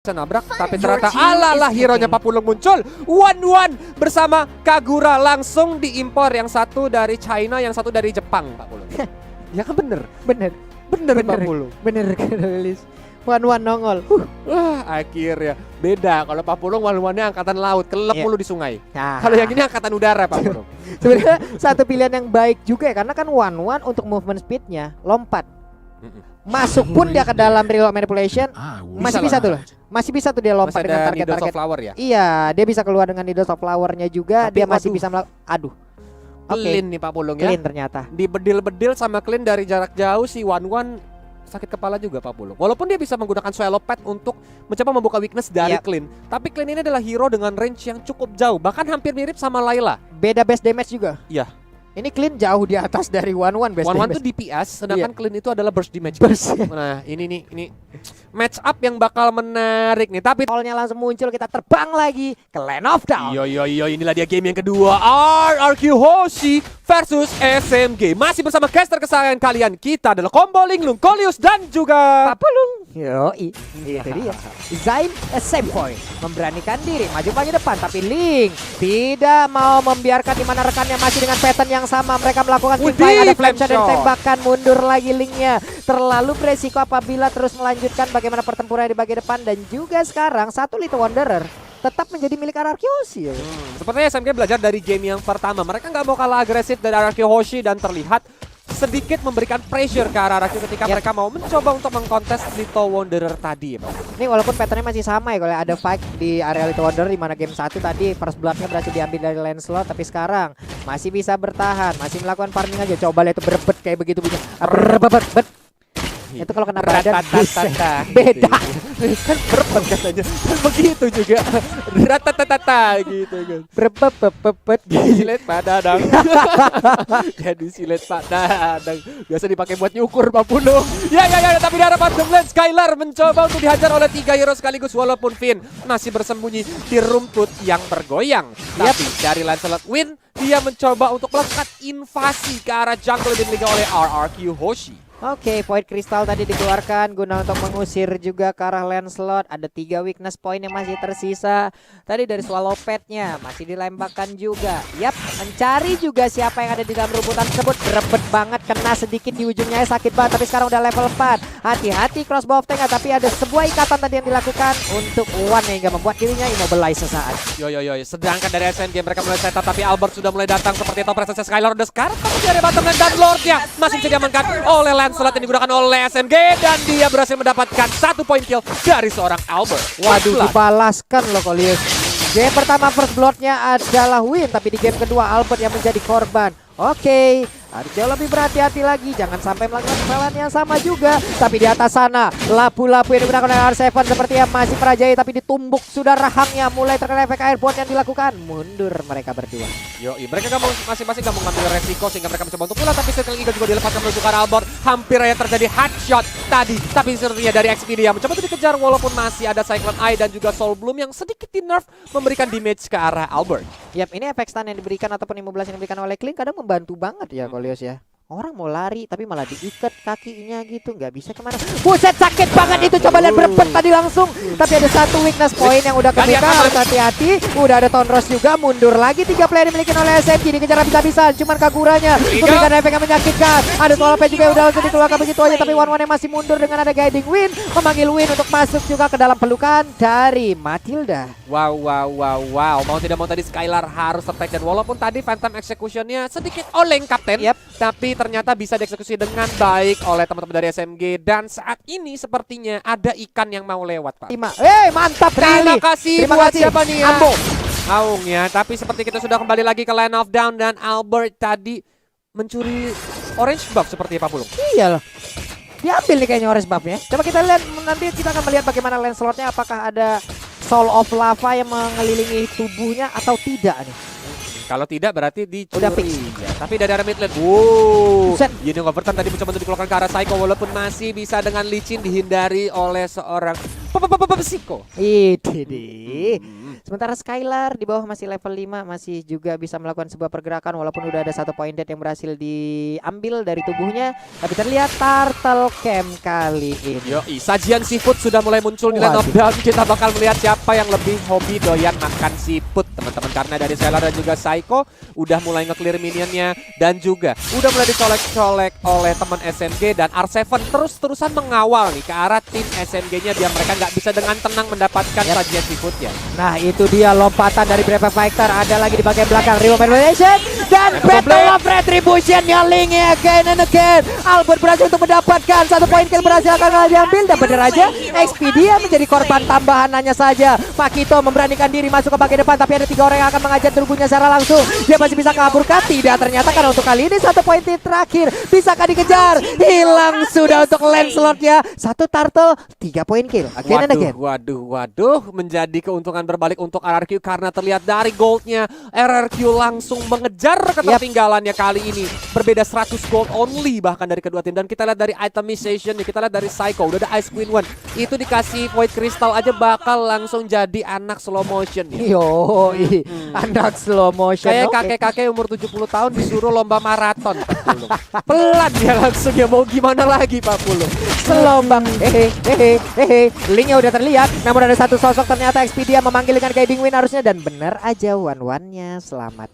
bisa nabrak, tapi ternyata ala hero-nya Papulung muncul. 1-1 bersama Kagura langsung diimpor, yang satu dari China, yang satu dari Jepang, Papulung. Ya kan bener Papulung. Bener Rilis. 1-1 nongol. Wah, akhirnya beda. Kalau Papulung 1-1-nya angkatan laut, kelep mulu di sungai. Nah. Kalau yang ini angkatan udara, Papulung. Sebenarnya satu pilihan yang baik juga ya, karena kan 1-1 untuk movement speednya lompat. Masuk pun dia ke dalam real manipulation masih bisa tuh loh. Masih bisa tuh dia lompat dengan target-target. Flower ya? Iya, dia bisa keluar dengan Needles of Flower-nya juga. Tapi dia masih bisa aduh. Clean nih Papulung ya. Clean ternyata. Dibedil-bedil sama clean dari jarak jauh, si 1-1 sakit kepala juga Papulung. Walaupun dia bisa menggunakan swallow pad untuk mencoba membuka weakness dari clean, tapi clean ini adalah hero dengan range yang cukup jauh, bahkan hampir mirip sama Layla. Beda base damage juga. Iya. Ini clean jauh di atas dari 1-1 base damage. 1-1 itu DPS, sedangkan clean itu adalah burst damage. Nah, ini match up yang bakal menarik nih. Tapi Call-nya langsung muncul, kita terbang lagi ke Land of Dawn. Iya, inilah dia game yang kedua. RRQ Hoshi versus SMG. Masih bersama caster kesayangan kalian. Kita adalah Combo Linglung, Coleus dan juga Papulung. Yoi, itu dia. Zain Sempoy memberanikan diri maju paling depan, tapi Ling tidak mau membiarkan di mana rekannya masih dengan pattern yang sama. Mereka melakukan quick fire, ada flame shot dan tembakan, mundur lagi Lingnya. Terlalu beresiko apabila terus melanjutkan bagaimana pertempuran di bagian depan, dan juga sekarang satu Little Wanderer tetap menjadi milik RRQ Hoshi. Sepertinya SMG belajar dari game yang pertama. Mereka nggak mau kalah agresif dari RRQ Hoshi dan terlihat sedikit memberikan pressure ke RRQ ketika mereka mau mencoba untuk mengkontes Little Wanderer tadi. Ini walaupun patternnya masih sama ya, kalau ada fight di area Little Wanderer di mana game 1 tadi first bloodnya berhasil diambil dari Lancelot, tapi sekarang masih bisa bertahan, masih melakukan farming aja. Coba lihat itu berebet kayak begitu punya. Berebet. Itu kalau kena badan beda. Kan berebet katanya. Begitu juga. Rata-tata gitu kan. Berebet. Silet pada dang. Jadi silet pada dang. Biasa dipakai buat nyukur Papulung. Ya, tapi di hadapan Gemblen Skylar mencoba untuk dihajar oleh 3 hero sekaligus, walaupun Finn masih bersembunyi di rumput yang bergoyang. Tapi dari Lancelot Win, dia mencoba untuk melakukan invasi ke arah jungle yang dimiliki oleh RRQ Hoshi. Oke, Void Crystal tadi dikeluarkan guna untuk mengusir juga ke arah Lancelot. Ada 3 weakness point yang masih tersisa. Tadi dari Swallow Pad-nya masih dilembakkan juga. Yap, mencari juga siapa yang ada di dalam rumputan tersebut. Berebet banget, kena sedikit di ujungnya, sakit banget. Tapi sekarang udah level 4. Hati-hati crossbow of tank, tapi ada sebuah ikatan tadi yang dilakukan untuk Wan yang hingga membuat dirinya immobilize sesaat. Yo. Sedangkan dari SMG mereka mulai setup, tapi Albert sudah mulai datang seperti itu. Presence Skylar udah sekarang, tapi dari Bottomland dan Lordnya masih bisa diamankan oleh Lancelot yang digunakan oleh SMG, dan dia berhasil mendapatkan 1 point kill dari seorang Albert. Waduh, dibalaskan loh Coleus. Game pertama first bloodnya adalah Win, tapi di game kedua Albert yang menjadi korban. Oke, harus jauh lebih berhati-hati lagi, jangan sampai melakukan kesalahan yang sama juga. Tapi di atas sana, lapu-lapu yang digunakan oleh R7 sepertinya masih merajai, tapi ditumbuk sudah rahangnya. Mulai terkena efek airborne yang dilakukan. Mundur mereka berdua. Mereka masing-masing gak mau ngambil resiko sehingga mereka mencoba untuk pulang, tapi Circle Eagle juga dilepaskan menuju ke Albert. Hampir aja terjadi headshot tadi, tapi sepertinya dari Xpedia mencoba untuk dikejar, walaupun masih ada Cyclone Eye dan juga Soul Bloom yang sedikit di nerf memberikan damage ke arah Albert. Yap, ini efek stun yang diberikan ataupun immobilize yang diberikan oleh Kling kadang membantu banget ya Coleus ya. Orang mau lari tapi malah diikat kakinya gitu, nggak bisa kemana. Buset, sakit banget itu, coba lihat berebet tadi langsung. Tapi ada satu weakness point yang udah kebuka, harus hati-hati. Udah ada Tonros juga, mundur lagi 3 player dimiliki oleh SMG, dikejar habis-habisan. Cuman Kaguranya memberikan efek yang menyakitkan. Ada Swallow Pad juga yang udah langsung dikeluarkan begitu aja, tapi One yang masih mundur dengan ada Guiding Wind, memanggil Win untuk masuk juga ke dalam pelukan dari Matilda. Wow. Mau tidak mau tadi Skylar harus tertek, dan walaupun tadi Phantom Execution-nya sedikit oleng Kapten, tapi ternyata bisa dieksekusi dengan baik oleh teman-teman dari SMG. Dan saat ini sepertinya ada ikan yang mau lewat, Pak. Mantap Terima kali. kasih Terima buat kasih. siapa nih ya? Ambo. Aung ya, tapi seperti kita sudah kembali lagi ke Land of Dawn, dan Albert tadi mencuri orange buff seperti Papulung. Iya loh. Diambil nih kayaknya orange buff-nya. Coba kita lihat, nanti kita akan melihat bagaimana Lancelot-nya, apakah ada Soul of Lava yang mengelilingi tubuhnya atau tidak nih. Kalau tidak berarti dicuri. Udah fix. Ya, tapi dari arah mid lane. Union Overturn tadi mencoba untuk dikeluarkan ke arah Psycho, walaupun masih bisa dengan licin dihindari oleh seorang Siko. Itu deh. Sementara Skylar di bawah masih level 5, masih juga bisa melakukan sebuah pergerakan walaupun udah ada 1 point dead yang berhasil diambil dari tubuhnya. Tapi terlihat Turtle Camp kali ini. Yoi, sajian seafood sudah mulai muncul di line of down. Kita bakal melihat siapa yang lebih hobi doyan makan seafood, teman-teman. Karena dari Skylar dan juga Psycho udah mulai nge-clear minionnya dan juga udah mulai dicolek-colek oleh teman SMG dan R7 terus-terusan mengawal nih ke arah tim SMG-nya biar mereka nggak bisa dengan tenang mendapatkan sajian seafoodnya. Nah itu dia lompatan dari Brave Fighter. Ada lagi di bagian belakang Rio Revelation dan Battle of Retribution yelling again and again. Albert berhasil untuk mendapatkan 1 poin kill, berhasil akan diambil dan bener aja Expedia menjadi korban tambahan hanya saja. Pakito memberanikan diri masuk ke bagian depan tapi ada 3 orang yang akan mengajar tubuhnya secara langsung. Dia masih bisa kabur kah? Tidak, ternyata karena untuk kali ini 1 poin terakhir. Bisakah dikejar? Hilang sudah untuk Lancelot-nya. 1 turtle 3 poin kill. Again and again. Waduh, menjadi keuntungan berbalik untuk RRQ karena terlihat dari goldnya RRQ langsung mengejar ketertinggalannya kali ini. Berbeda 100 gold only bahkan dari kedua tim. Dan kita lihat dari itemization, kita lihat dari Psycho, udah ada Ice Queen 1. Itu dikasih Void Crystal aja bakal langsung jadi anak slow motion ya. Anak slow motion. Kayak kakek-kakek umur 70 tahun disuruh lomba maraton Pak Pulung. Pelan dia langsung ya, mau gimana lagi Pak Pulung. Selombang linknya udah terlihat, namun ada 1 sosok ternyata Expedia memanggil dengan Guiding Wind harusnya dan benar aja one-one-nya selamat.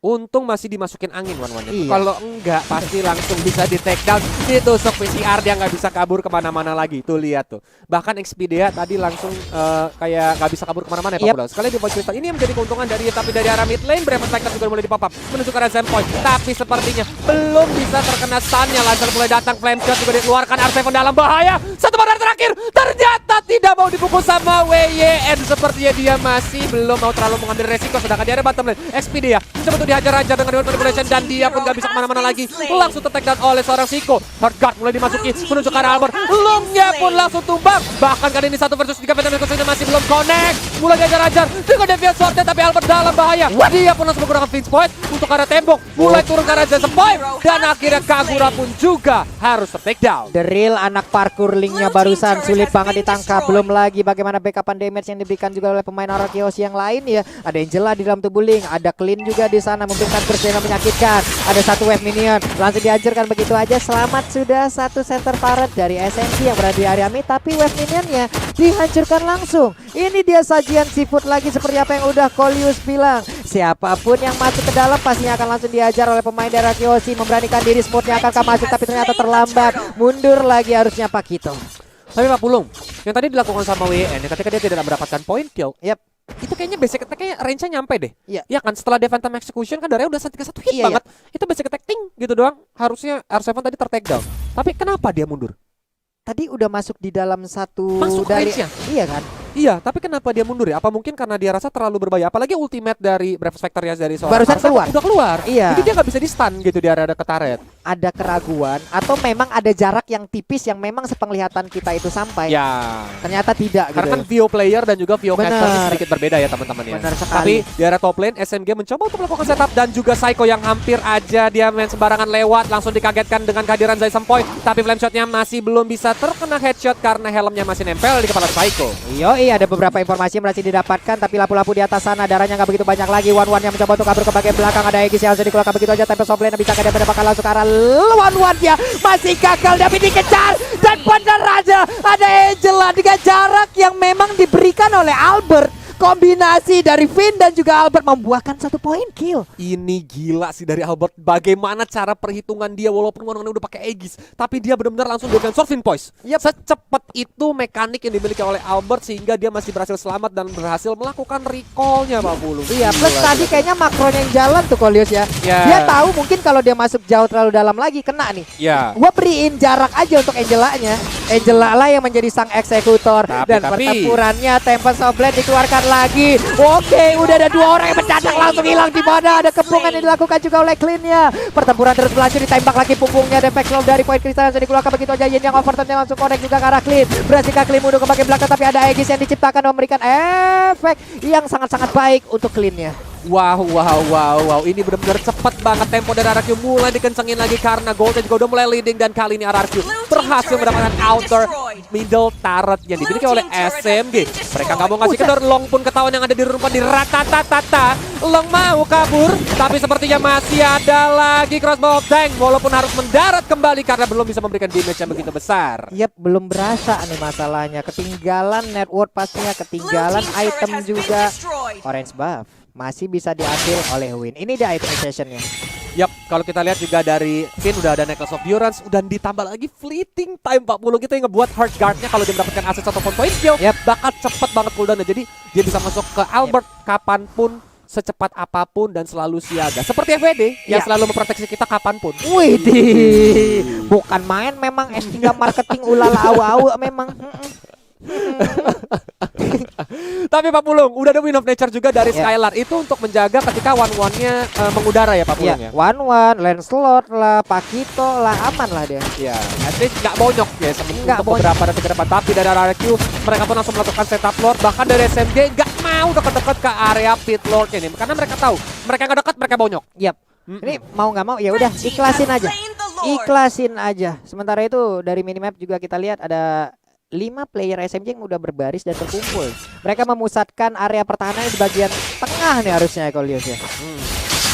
Untung masih dimasukin angin one-one. Iya. Kalau enggak pasti langsung bisa di take down. Ditusuk PCR, dia nggak bisa kabur kemana-mana lagi. Tuh lihat tuh. Bahkan Expedia tadi langsung kayak nggak bisa kabur kemana-mana ya Pak Pulung. Sekali di Void Crystal ini yang menjadi keuntungan dari tapi dari arah mid lane Brave Fighter juga mulai di-pop up menuju ke arah Zen Point. Tapi sepertinya belum bisa terkena stun-nya. Lancer mulai datang, flame shot juga dikeluarkan. R7 dalam bahaya. 1 badan terakhir ternyata tidak mau dipukul sama WYN. Sepertinya dia masih belum mau terlalu mengambil resiko. Sedangkan di area bottom lane Expedia mencoba untuk dihajar-hajar dengan Reward Manipulation dan dia pun gak bisa kemana-mana lagi. Langsung ter-take down oleh seorang Psycho. Hard guard mulai dimasuki menuju ke arah Albert. Lungnya pun langsung tumbang. Bahkan kali ini 1 versus 3 Venom Ecosysteem masih belum connect. Mulai dihajar-hajar dengan Deviant Sword tapi Albert dalam bahaya. Dia pun langsung menggunakan Finch Point untuk arah tembok. Mulai turun ke arah Jason Point dan akhirnya Kagura pun juga harus ter-take down. The real anak parkour linknya barusan sulit banget ditangkap. Belum lagi bagaimana backupan damage yang diberikan juga oleh pemain Arakios yang lain ya. Ada Angela di dalam tubuh Link, ada Clean juga di sana memberikan burst yang menyakitkan. Ada 1 wave minion langsung dihajarkan begitu aja. Selamat sudah 1 center turret dari SMG yang berada di area mid, tapi wave minionnya dihancurkan langsung. Ini dia sajian seafood lagi seperti apa yang udah Kolius bilang. Siapapun yang masuk ke dalam pastinya akan langsung dihajar oleh pemain dari Rakiosi. Memberanikan diri, smoothnya akan masuk tapi ternyata terlambat. Mundur lagi harusnya Pakito. Tapi Pak Pulung, yang tadi dilakukan sama WN ketika dia tidak mendapatkan point kill, itu kayaknya basic attack-nya range-nya nyampe deh. Iya kan, setelah Phantom Execution kan darahnya udah 1 hit banget. Itu basic attack ting gitu doang. Harusnya R7 tadi ter-take down. Tapi kenapa dia mundur? Tadi udah masuk di dalam 1 masuk dari range-nya. Iya kan? Iya, tapi kenapa dia mundur ya? Apa mungkin karena dia rasa terlalu berbahaya? Apalagi ultimate dari Brave Spectre ya dari seorang barusan keluar. Udah keluar. Iya. Jadi dia nggak bisa di stun gitu di area dekat turret. Ada keraguan atau memang ada jarak yang tipis yang memang sepenglihatan kita itu sampai. Ya. Ternyata tidak Karena gitu. kan VO player dan juga VO Bener. character ini sedikit berbeda ya teman-teman ya. Benar sekali. Tapi di area top lane SMG mencoba untuk melakukan setup dan juga Psycho yang hampir aja dia main sembarangan lewat langsung dikagetkan dengan kehadiran Zaisam Point. Tapi flame shotnya masih belum bisa terkena headshot karena helmnya masih nempel di kepala Psycho. Iya, ada beberapa informasi yang berhasil didapatkan tapi lampu-lampu di atas sana darahnya nggak begitu banyak lagi. One yang mencoba untuk kabur ke bagian belakang. Ada Aegis yang langsung dikeluarkan begitu aja. Tempest of Lane bisa dia bakal langsung ke arah one ya masih gagal tapi dikejar dan benar aja ada Angela dengan jarak yang memang diberikan oleh Albert. Kombinasi dari Finn dan juga Albert membuahkan 1 poin kill. Ini gila sih dari Albert. Bagaimana cara perhitungan dia walaupun orang-orang udah pakai Aegis, tapi dia benar-benar langsung dengan Sword Finn Poise. Secepat itu mekanik yang dimiliki oleh Albert sehingga dia masih berhasil selamat dan berhasil melakukan recall-nya Pak Bulu. Iya, plus tadi kayaknya makronya yang jalan tuh Kolius ya. Dia tahu mungkin kalau dia masuk jauh terlalu dalam lagi kena nih. Gua beriin jarak aja untuk Angela-nya. Angela lah yang menjadi sang eksekutor dan pertempurannya Tempest of Blade dikeluarkan lagi. Oke, udah ada 2 orang yang mendadak langsung hilang di mana. Ada kepungan yang dilakukan juga oleh Clean-nya. Pertempuran terus berlanjut, ditembak lagi punggungnya. Defect slow dari poin kristal yang dikeluarkan begitu aja. Yin yang overturn yang langsung connect juga ke arah Clean. Berhasilkah Clean mundur ke bagian belakang tapi ada Aegis yang diciptakan memberikan efek yang sangat-sangat baik untuk Clean-nya. Wow. Ini benar-benar cepat banget tempo dari RRQ mulai dikencengin lagi karena Goldnya juga udah mulai leading dan kali ini RRQ berhasil mendapatkan outer middle turret yang dimiliki oleh SMG. Mereka nggak mau ngasih kendor, Long pun ketahuan yang ada di rumah di rata-tata. Long mau kabur, tapi sepertinya masih ada lagi crossbow of tank walaupun harus mendarat kembali karena belum bisa memberikan damage yang begitu besar. Yap, belum berasa nih masalahnya. Ketinggalan network pastinya, ketinggalan item juga. Orange buff masih bisa diambil oleh Win. Ini dia item sessionnya. Yap, kalau kita lihat juga dari Finn udah ada Necklace of Durance, udah ditambah lagi Fleeting Time 40 gitu yang ngebuat Heart Guard-nya kalau dia mendapatkan aset ataupun point kill, bakal cepet banget cooldown-nya. Jadi dia bisa masuk ke Albert kapanpun, secepat apapun dan selalu siaga. Seperti FWD yang selalu memproteksi kita kapanpun. Widih, bukan main memang S3 marketing ulala awu-awu memang. Tapi Pak Pulung, udah ada Win of Nature juga dari Skylar. Itu untuk menjaga ketika one-one-nya mengudara ya Pak Pulung ya? One-one, Lancelot lah, Pakito lah, aman lah dia. Ya, at least nggak bonyok ya untuk beberapa detik ke depan. Tapi dari RRQ, mereka pun langsung melakukan setup Lord. Bahkan dari SMG nggak mau dekat-dekat ke area pit Lord ini. Karena mereka tahu, mereka nggak dekat, mereka bonyok. Yap. Ini mau nggak mau ya udah ikhlasin aja. Ikhlasin aja. Sementara itu dari minimap juga kita lihat ada 5 player SMG yang udah berbaris dan terkumpul. Mereka memusatkan area pertahanan di bagian tengah nih harusnya Kolios ya.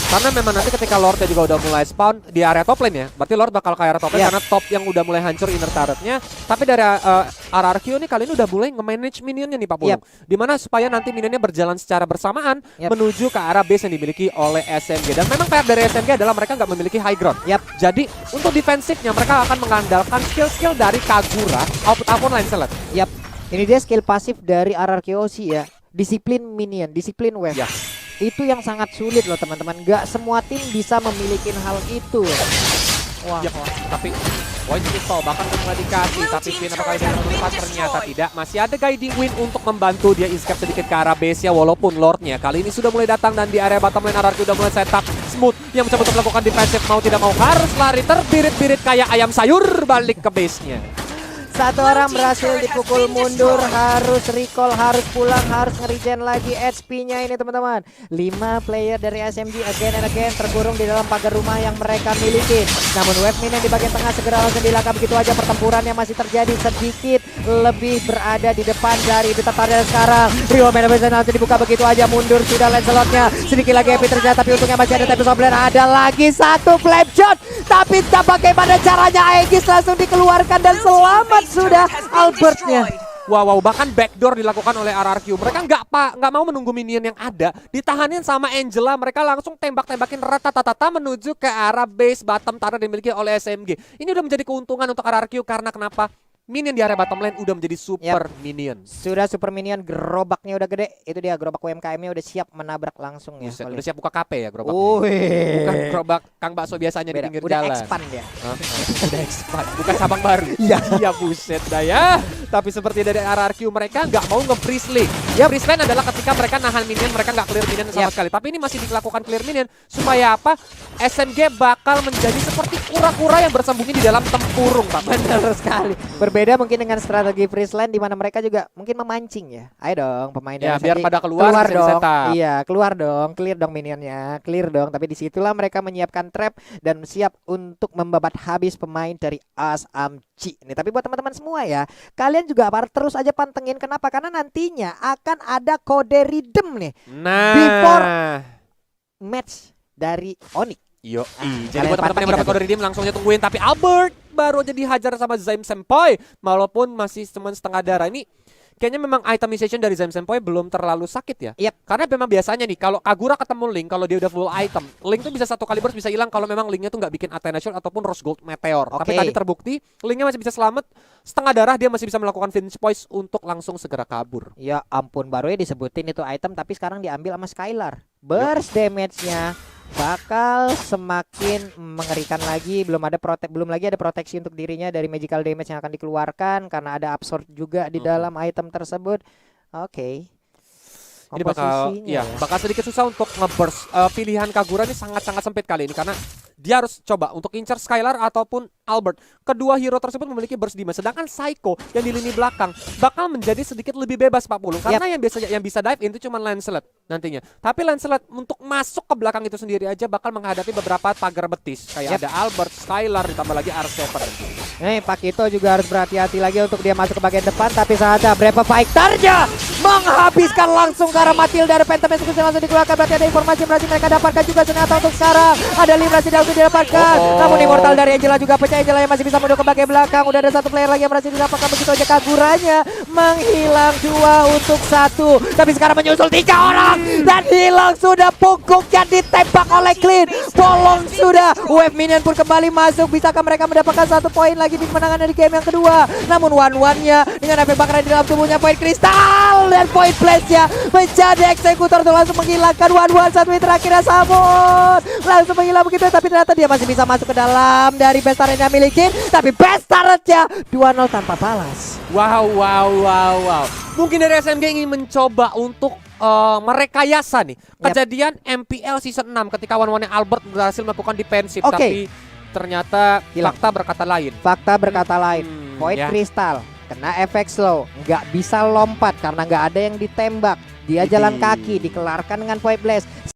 Karena memang nanti ketika Lordnya juga udah mulai spawn di area top lane ya, berarti Lord bakal ke area top lane karena top yang udah mulai hancur inner turretnya. Tapi dari RRQ ini kali ini udah mulai nge-manage minionnya nih Pak Pulung. Dimana supaya nanti minionnya berjalan secara bersamaan menuju ke arah base yang dimiliki oleh SMG. Dan memang PR dari SMG adalah mereka nggak memiliki high ground. Jadi untuk defensifnya mereka akan mengandalkan skill-skill dari Kagura ataupun Lancelot. Ini dia skill pasif dari RRQOC ya. Disiplin minion, disiplin wave. Itu yang sangat sulit loh teman-teman. Gak semua tim bisa memiliki hal itu. Wah, tapi Void Pistol bahkan mulai dikasih, tapi Finn apakah dia terlepas? Ternyata tidak. Masih ada Guiding Wind untuk membantu dia escape sedikit ke arah base ya, walaupun Lordnya kali ini sudah mulai datang dan di area bottom lane RRQ udah mulai setup Smooth yang mencoba untuk melakukan defensive, mau tidak mau harus lari terbirit-birit kayak ayam sayur balik ke base-nya. Satu orang berhasil dipukul mundur, harus recall, harus pulang, harus nge-regen lagi HP-nya ini teman-teman. 5 player dari SMG again and again terkurung di dalam pagar rumah yang mereka miliki. Namun wave minion di bagian tengah segera langsung dilangkap begitu aja. Pertempuran yang masih terjadi sedikit lebih berada di depan dari Duta Tarian sekarang. Rio Menabeza langsung dibuka begitu aja, mundur sudah Lancelotnya. Sedikit lagi HP terjadi tapi untungnya masih ada Tempest of Blade. Ada lagi satu flame shot, tapi tak bagaimana caranya Aegis langsung dikeluarkan dan selamat sudah Albertnya. Wow, bahkan backdoor dilakukan oleh RRQ. Mereka nggak mau menunggu minion yang ada, ditahanin sama Angela. Mereka langsung tembak-tembakin rata-tata menuju ke arah base bottom turret yang dimiliki oleh SMG. Ini udah menjadi keuntungan untuk RRQ karena kenapa? Minion di area bottom lane udah menjadi super minion. Sudah super minion, gerobaknya udah gede. Itu dia gerobak UMKM-nya udah siap menabrak langsung ya. Udah siap buka KP ya gerobaknya. Bukan gerobak Kang Bakso biasanya di pinggir jalan. Udah expand ya. Udah expand, bukan cabang baru. Iya buset dah ya. Tapi seperti dari RRQ mereka nggak mau nge-freeze lane. Freeze lane adalah ketika mereka nahan minion, mereka nggak clear minion sama sekali. Tapi ini masih dilakukan clear minion supaya apa? SMG bakal menjadi seperti kura-kura yang bersembunyi di dalam tempurung, Pak. Benar sekali. Berbeda mungkin dengan strategi freeze lane di mana mereka juga mungkin memancing ya. Ayo dong pemain dari biar pada keluar dong. Iya, keluar dong, clear dong minionnya, clear dong. Tapi disitulah mereka menyiapkan trap dan siap untuk membabat habis pemain dari SMG. Ini tapi buat teman-teman semua ya, kalian juga harus terus aja pantengin. Kenapa? Karena nantinya akan ada kode redeem nih. Before match dari Onyx. Jadi buat teman-teman yang berapa kode redeem langsung aja tungguin. Tapi Albert baru aja dihajar sama Zaim Senpai walaupun masih cuma setengah darah. Ini kayaknya memang itemization dari Zaim Senpai belum terlalu sakit ya. Karena memang biasanya nih kalau Kagura ketemu Link, kalau dia udah full item, Link tuh bisa satu kali burst bisa hilang kalau memang Linknya tuh nggak bikin Athena Shield ataupun Rose Gold Meteor. Tapi tadi terbukti Linknya masih bisa selamat, setengah darah dia masih bisa melakukan finish points untuk langsung segera kabur. Ya ampun, baru ya disebutin itu item tapi sekarang diambil sama Skylar. Burst damage-nya bakal semakin mengerikan lagi. Belum lagi ada proteksi untuk dirinya dari magical damage yang akan dikeluarkan karena ada absorb juga di dalam item tersebut. Ini bakal sedikit susah untuk nge-burst. Pilihan Kagura ini sangat-sangat sempit kali ini karena dia harus coba untuk incer Skylar ataupun Albert. Kedua hero tersebut memiliki burst damage, sedangkan Psycho yang di lini belakang bakal menjadi sedikit lebih bebas Pak Pulung, karena yang bisa dive in itu cuma Lancelot nantinya. Tapi Lancelot untuk masuk ke belakang itu sendiri aja bakal menghadapi beberapa pagar betis kayak ada Albert, Skylar, ditambah lagi R7. Pak Kito juga harus berhati-hati lagi untuk dia masuk ke bagian depan, tapi saatnya Brave Fighter-nya menghabiskan langsung ke arah Matilda. Ada Phantom Execution langsung dikeluarkan, berarti ada informasi yang berhasil mereka dapatkan juga ternyata untuk sekarang. Ada Libra yang langsung didapatkan, namun Immortal dari Angela juga pecah. Angela yang masih bisa mundur ke bagian belakang. Udah ada satu player lagi yang berhasil didapatkan, begitu aja Kaguranya menghilang 2 untuk 1. Tapi sekarang menyusul 3 orang dan hilang sudah, punggungnya ditembak oleh Clean. Bolong sudah, wave minion pun kembali masuk. Bisakah mereka mendapatkan 1 poin lagi di kemenangan di game yang kedua? Namun one-one-nya dengan efek bakaran di dalam tubuhnya, poin kristal dan poin place-nya menjadi eksekutor untuk langsung menghilangkan one-one. 1 menit terakhirnya Samon langsung menghilang begitu, tapi ternyata dia masih bisa masuk ke dalam dari best turret yang miliki. Tapi best turret-nya 2-0 tanpa balas. Wow. Mungkin dari SMG ingin mencoba untuk merekayasa nih kejadian MPL season 6 ketika one-one-nya Albert berhasil melakukan defensif, tapi ternyata fakta berkata lain. Poin kristal kena efek slow, nggak bisa lompat karena nggak ada yang ditembak. Dia jalan kaki, dikelarkan dengan Void Blast.